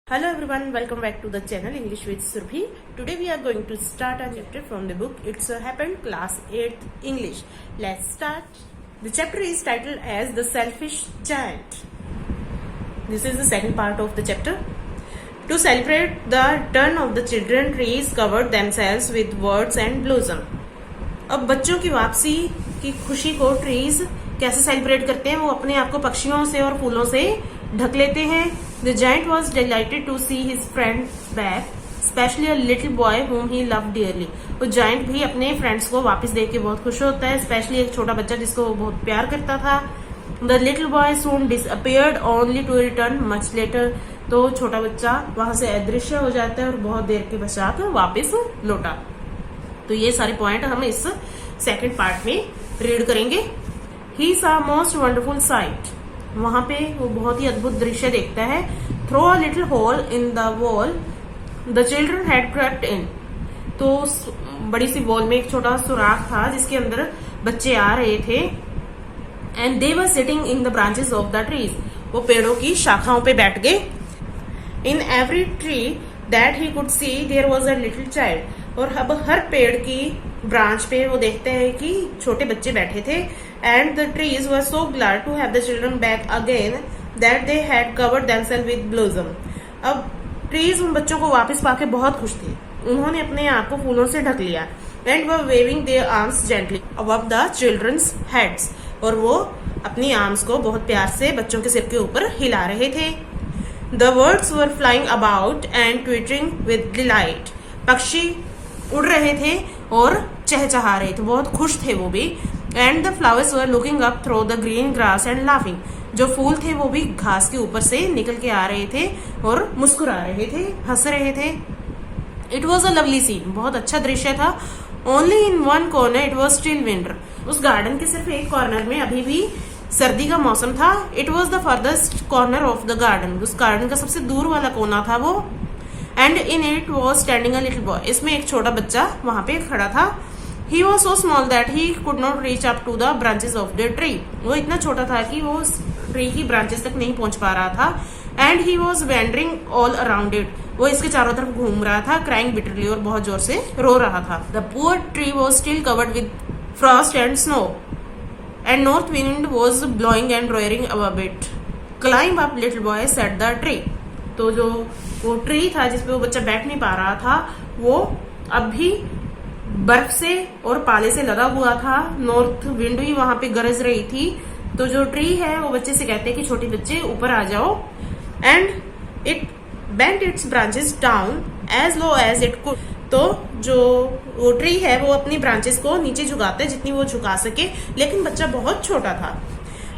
Hello everyone, welcome back to the channel English with Surbhi. Today we are going to start a chapter from the book It's Happened Class 8th English. Let's start. The chapter is titled as The Selfish Giant. This is the second part of the chapter. To celebrate the return of the children, trees covered themselves with words and blossom. अब बच्चों की वापसी की खुशी को trees कैसे celebrate करते हैं? वो अपने आप को पक्षियों से और फूलों से ढक लेते हैं. The giant was delighted to see his friends back, especially a little boy whom he loved dearly. वो giant भी अपने फ्रेंड्स को वापस देख के बहुत खुश होता है, स्पेशली एक छोटा बच्चा जिसको वो बहुत प्यार करता था. The little boy soon disappeared, only to return much later. तो छोटा बच्चा वहां से अदृश्य हो जाता है और बहुत देर के पश्चात वापस लौटा. तो ये सारे पॉइंट हम इस सेकंड पार्ट में रीड करेंगे. He saw most wonderful sight. वहां पे वो बहुत ही अद्भुत दृश्य देखता है. Through a little hole in the wall the children had crept in. तो बड़ी सी वॉल में एक छोटा सुराख था जिसके अंदर बच्चे आ रहे थे. And they were sitting in the branches of the trees. वो पेड़ों की शाखाओं पे बैठ गए. In every tree that he could see there was a little child. और अब हर पेड़ की ब्रांच पे वो देखते हैं कि छोटे बच्चे बैठे थे. And the trees were so glad to have the children back again that they had covered themselves with blossom. अब ट्रीज उन बच्चों को वापस पाके बहुत खुश थे. उन्होंने अपने आप को फूलों से ढक लिया. And were waving their arms gently above the children's heads. और वो अपनी आर्म्स को बहुत प्यार से बच्चों के सिर के ऊपर हिला रहे थे. The birds were flying about and twittering with delight. पक्षी उड़ रहे थे और चहचहा रहे थे, बहुत खुश थे वो भी. And the flowers were looking up through the green grass and laughing. जो फूल थे वो भी घास के ऊपर से निकल के आ रहे थे और मुस्कुरा रहे थे, हंस रहे थे. It was a lovely scene. बहुत अच्छा दृश्य था. Only in one corner it was still winter. उस गार्डन के सिर्फ एक कॉर्नर में अभी भी सर्दी का मौसम था. It was the farthest corner of the garden. उस गार्डन का सबसे दूर वाला कोना था वो. And in it was standing a little boy. इसमें एक छोटा बच्चा वहां पे खड़ा था. He was so small that he could not reach up to the branches of the tree. वो इतना छोटा था कि वो ट्री की ब्रांचेस तक नहीं पहुंच पा रहा था. And he was wandering all around it. वो इसके चारों तरफ घूम रहा था, क्राइंग बिटरली, और बहुत जोर से रो रहा था. The poor tree was still covered with frost and snow and north wind was blowing and roaring above it. Climb up little boy said the tree. तो जो वो ट्री था जिसपे वो बच्चा बैठ नहीं पा रहा था वो अब भी बर्फ से और पाले से लदा हुआ था. नॉर्थ विंड भी वहां पे गरज रही थी. तो जो ट्री है वो बच्चे से कहते हैं कि छोटे बच्चे ऊपर आ जाओ. And it bent its branches down as low as it could. तो जो वो ट्री है वो अपनी ब्रांचेस को नीचे झुकाता है जितनी वो झुका सके, लेकिन बच्चा बहुत छोटा था.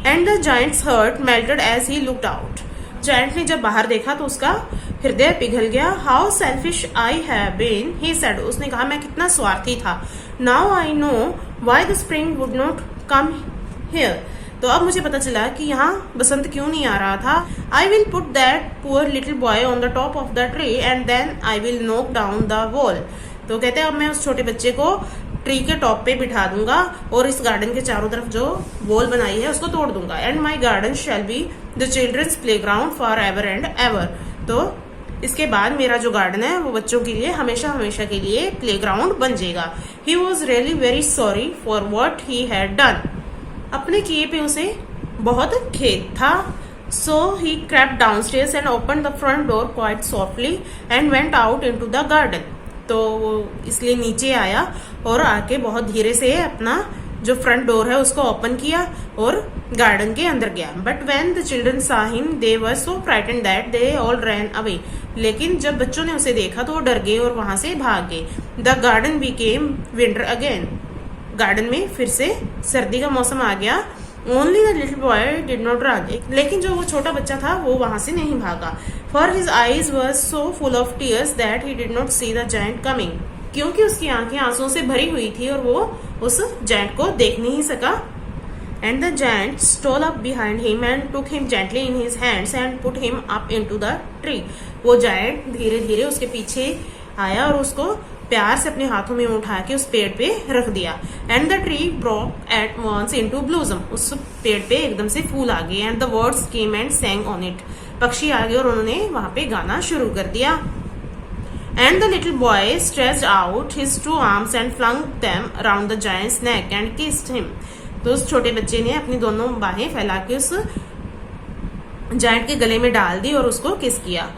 And the giant's heart melted as he looked out. Giant ने जब बाहर देखा तो उसका हृदय पिघल गया. How selfish I have been, he said. उसने कहा मैं कितना स्वार्थी था. Now I know why the spring would not come here. तो अब मुझे पता चला कि यहाँ बसंत क्यों नहीं आ रहा था. I will put that poor little boy on the top of the tree and then I will knock down the wall. तो कहते हैं अब मैं उस छोटे बच्चे को ट्री के टॉप पे बिठा दूंगा और इस गार्डन के चारों तरफ जो वॉल बनाई है उसको तोड़ दूंगा. And my garden shall be the children's playground forever and ever. तो इसके बाद मेरा जो गार्डन है वो बच्चों के लिए हमेशा हमेशा के लिए प्ले ग्राउंड बन जाएगा. He was really very sorry for what he had done. अपने किए पे उसे बहुत खेद था. सो ही crept downstairs and opened the front door quite softly and went out into the garden. तो वो इसलिए नीचे आया और आके बहुत धीरे से अपना जो फ्रंट डोर है उसको ओपन किया और गार्डन के अंदर गया. But when the children saw him they were so frightened that they all ran away. लेकिन जब बच्चों ने उसे देखा तो वो डर गए और वहां से भाग गए. The garden became winter again. Garden में फिर से सर्दी का मौसम आ गया. Only the little boy did not run. लेकिन जो वो छोटा बच्चा था वो वहां से नहीं भागा. For his eyes were so full of tears that he did not see the giant coming. क्योंकि उसकी आंखें आंसुओं से भरी हुई थी और वो उस जायंट को देख नहीं सका. And the giant stole up behind him and took him gently in his hands and put him up into the tree. वो जायंट धीरे धीरे उसके पीछे आया और उसको प्यार से अपने हाथों में उठा के उस पेड़ पे रख दिया. And the tree broke at once into blossom. उस पेड़ पे एकदम से फूल आ गए. And the birds came and sang on it. पक्षी आ गए और उन्होंने वहां पे गाना शुरू कर दिया। And the little boy stretched out his 2 arms and flung them around the giant's neck and kissed him. तो उस छोटे बच्चे ने अपनी दोनों बाहें फैला के उस जायंट के गले में डाल दी और उसको किस किया।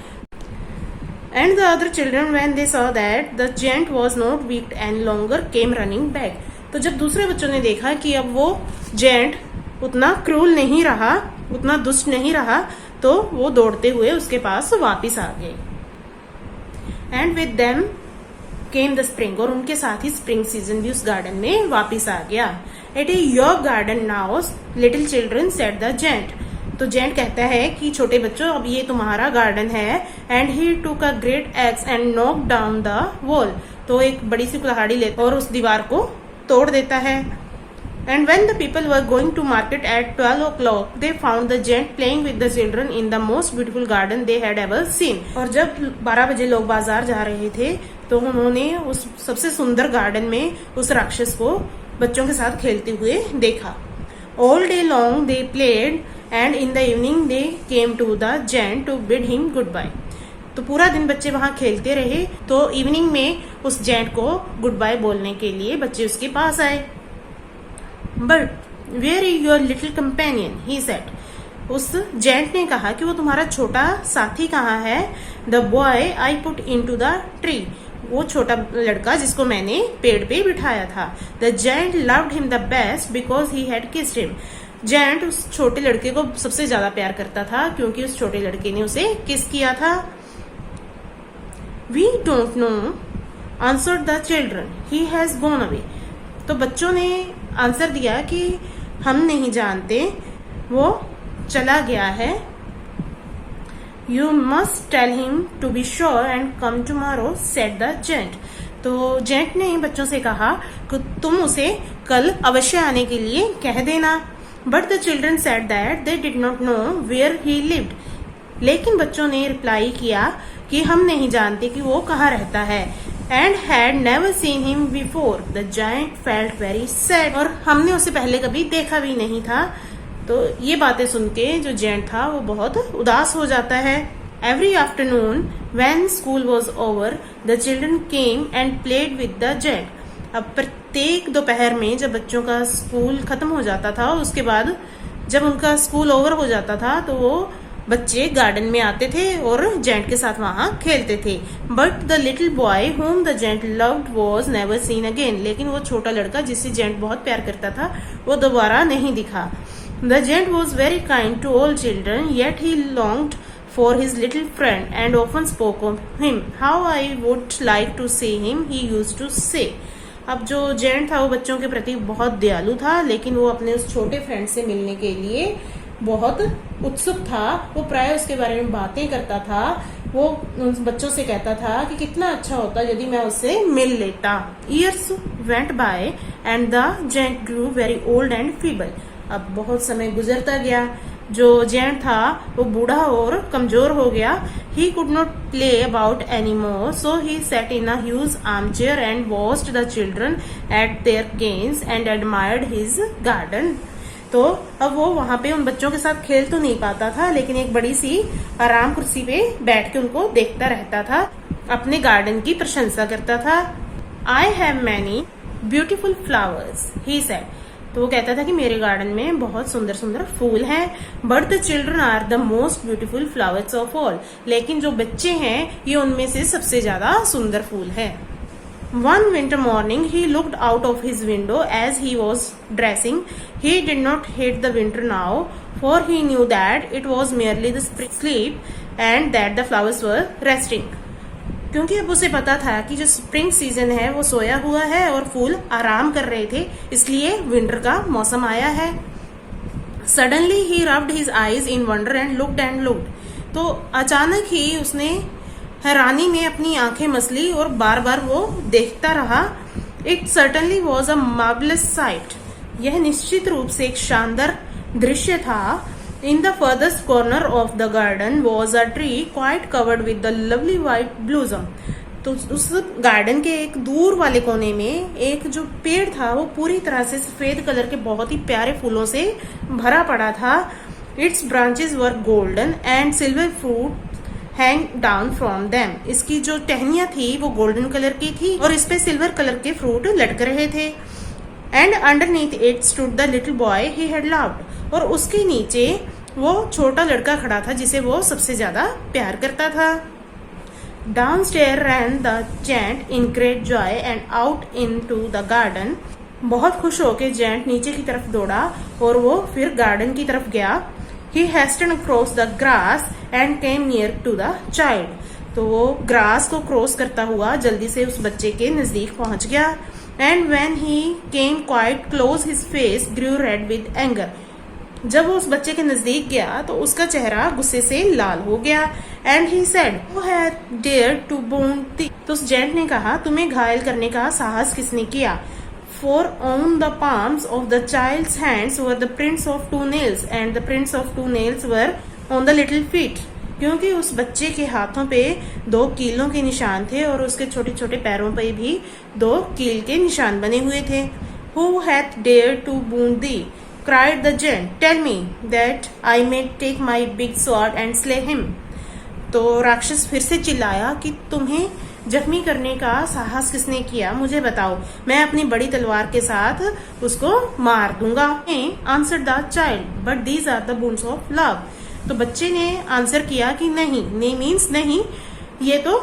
And the other children, when they saw that the giant was not weak and longer, came running back. तो जब दूसरे बच्चों ने देखा कि अब वो जेंट उतना क्रूल नहीं रहा, उतना दुष्ट नहीं रहा, तो वो दौड़ते हुए उसके पास वापिस आ गए। And with them came the spring, और उनके साथ ही स्प्रिंग सीजन भी उस गार्डन में वापिस आ गया। It is your garden now little children, said the giant. तो जेंट कहता है कि छोटे बच्चों अब ये तुम्हारा गार्डन है। एंड ही टूक a great x and knock down the wall. तो एक बड़ी सी कुल्हाड़ी लेता और उस दीवार को तोड़ देता है। And when the people were going to market at 12 o'clock, they found the giant playing with the children in the most beautiful garden they had ever seen. और जब 12 बजे लोग बाजार जा रहे थे तो उन्होंने उस सबसे सुंदर गार्डन में उस राक्षस को बच्चों के साथ खेलते हुए देखा। All day long they played and in the evening they came to the giant to bid him goodbye. तो पूरा दिन बच्चे वहां खेलते रहे, तो इवनिंग में उस जेंट को गुड बाय बोलने के लिए बच्चे उसके पास आए। But where is your little companion, he said. उस जेंट ने कहा कि वो तुम्हारा छोटा साथी कहाँ है। The boy I put into the tree, वो छोटा लड़का जिसको मैंने पेड़ पे बिठाया था। The giant loved him the best because he had kissed him. Giant उस छोटे लड़के को सबसे ज्यादा प्यार करता था क्योंकि उस छोटे लड़के ने उसे किस किया था। We don't know, answered the children, he has gone away. तो बच्चों ने आंसर दिया कि हम नहीं जानते, वो चला गया है। You must tell him to be sure and come tomorrow, said the giant. तो जेंट ने बच्चों से कहा कि तुम उसे कल अवश्य आने के लिए कह देना। But the children said that they did not know where he lived. लेकिन बच्चों ने रिप्लाई किया कि हम नहीं जानते कि वो कहाँ रहता है। And had never seen him before, the giant felt very sad. और हमने उसे पहले कभी देखा भी नहीं था। तो ये बातें सुन के जो जेंट था वो बहुत उदास हो जाता है। Every afternoon when school was over, the children came and played with the giant. अब प्रत्येक दोपहर में जब बच्चों का स्कूल खत्म हो जाता था, उसके बाद जब उनका स्कूल ओवर हो जाता था तो वो बच्चे गार्डन में आते थे और जेंट के साथ वहां खेलते थे। But the little boy whom the giant loved was never seen again. लेकिन वो छोटा लड़का जिससे जेंट बहुत प्यार करता था वो दोबारा नहीं दिखा। The giant was very kind to all children, yet he longed for his little friend and often spoke of him. How I would like to see him, he used to say. अब जो gent था वो बच्चों के प्रति बहुत दयालु था, लेकिन वो अपने उस छोटे फ्रेंड से मिलने के लिए बहुत उत्सुक था। वो प्राय उसके बारे में बातें करता था। वो उन बच्चों से कहता था कि कितना अच्छा होता यदि मैं उससे मिल लेता। Years went by and the giant grew very old and feeble. अब बहुत समय गुजरता गया, जो जेंट था वो बूढ़ा और कमजोर हो गया। ही could not play about any more, so he set in a huge arm chair and watched the children eight there games and admired his garden. तो अब वो वहां पे उन बच्चों के साथ खेल तो नहीं पाता था, लेकिन एक बड़ी सी आराम कुर्सी पे बैठ के उनको देखता रहता था, अपने गार्डन की प्रशंसा करता था। I have many beautiful flowers, he said. तो वो कहता था कि मेरे गार्डन में बहुत सुंदर सुंदर फूल हैं। But the children are the most beautiful flowers of all. लेकिन जो बच्चे हैं ये उनमें से सबसे ज्यादा सुंदर फूल है। One winter morning he looked out of his window as he was dressing. He did not hate the winter now, for he knew that it was merely the sleep and that the flowers were resting. क्योंकि अब उसे पता था कि जो spring season है वो सोया हुआ है और फूल आराम कर रहे थे, इसलिए विंटर का मौसम आया है। Suddenly he rubbed his eyes in wonder and looked. तो अचानक ही उसने हैरानी में अपनी आंखें मसली और बार बार वो देखता रहा। It certainly was a marvellous site. यह निश्चित रूप से एक शानदार दृश्य था। In the furthest corner of the garden was a tree quite covered with the lovely white blossom. तो उस गार्डन के एक दूर वाले कोने में एक जो पेड़ था वो पूरी तरह से सफेद कलर के बहुत ही प्यारे फूलों से भरा पड़ा था। It's branches were golden and silver fruit hang down from them. इसकी जो टहनियां थी वो गोल्डन कलर की थी और इस पे सिल्वर कलर के फ्रूट लटक रहे थे। And underneath it stood the little boy he had loved. और उसके नीचे वो छोटा लड़का खड़ा था जिसे वो सबसे ज्यादा प्यार करता था। Downstair ran the giant in great joy and out into the garden. बहुत खुश होके जेंट नीचे की तरफ दौड़ा और वो फिर गार्डन की तरफ गया। He hastened across the grass and came near to the child. तो वो ग्रास को क्रॉस करता हुआ जल्दी से उस बच्चे के नजदीक पहुंच गया। And when he came quite close, his face grew red with anger. जब वो उस बच्चे के नजदीक गया तो उसका चेहरा गुस्से से लाल हो गया। And he said, "Who had dared to wound thee?" तो उस जेंट ने कहा, तुम्हें घायल करने का साहस किसने किया? For on the palms of the child's hands were the prints of 2 nails, and the prints of 2 nails were on the little feet. क्योंकि उस बच्चे के हाथों पे 2 कीलों के निशान थे और उसके छोटे छोटे पैरों पे भी 2 कील के निशान बने हुए थे। Who hath dared to wound thee? Cried the giant. Tell me, that I may take my big sword and slay him. तो राक्षस फिर से चिल्लाया कि तुम्हें जख्मी करने का साहस किसने किया, मुझे बताओ, मैं अपनी बड़ी तलवार के साथ उसको मार दूंगा। Answer the child, but these are the wounds of love. तो बच्चे ने आंसर किया कि नहीं, ने मीन्स नहीं, ये तो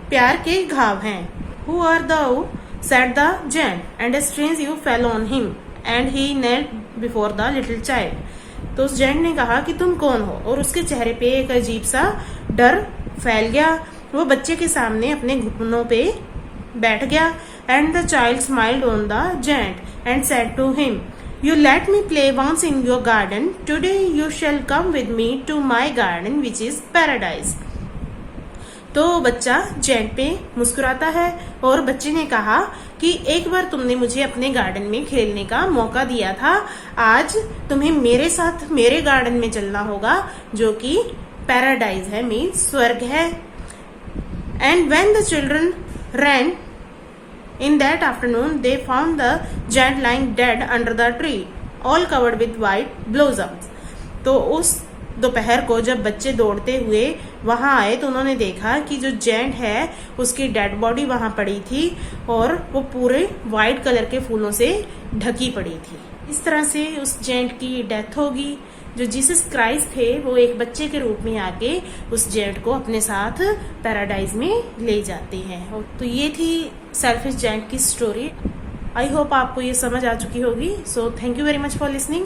प्यार के घाव हैं। Who are thou, said the giant, and a strange you fell on him, and he knelt before the little child. तो उस जेंट ने कहा कि तुम कौन हो, और उसके चेहरे पे एक अजीब सा डर फैल गया। वो बच्चे के सामने अपने घुटनों पे बैठ गया। And the child smiled on the giant and said to him, you let me play once in your garden, today you shall come with me to my garden which is paradise. तो बच्चा gent पे मुस्कुराता है और बच्चे ने कहा कि एक बार तुमने मुझे अपने गार्डन में खेलने का मौका दिया था, आज तुम्हें मेरे साथ मेरे गार्डन में चलना होगा जो कि पैराडाइज है, मीन्स स्वर्ग है। And when the children ran in that afternoon, they found the giant lying dead under the tree, all covered with white blossoms. तो उस दोपहर को जब बच्चे दौड़ते हुए वहां आए तो उन्होंने देखा कि जो जेंट है उसकी डेड बॉडी वहां पड़ी थी और वो पूरे व्हाइट कलर के फूलों से ढकी पड़ी थी। इस तरह से उस जेंट की डेथ होगी। जो जीसस क्राइस्ट थे वो एक बच्चे के रूप में आके उस जेंट को अपने साथ पैराडाइज में ले जाते हैं। तो ये थी सेल्फिश जेंट की स्टोरी। आई होप आपको ये समझ आ चुकी होगी। So thank you very much for listening.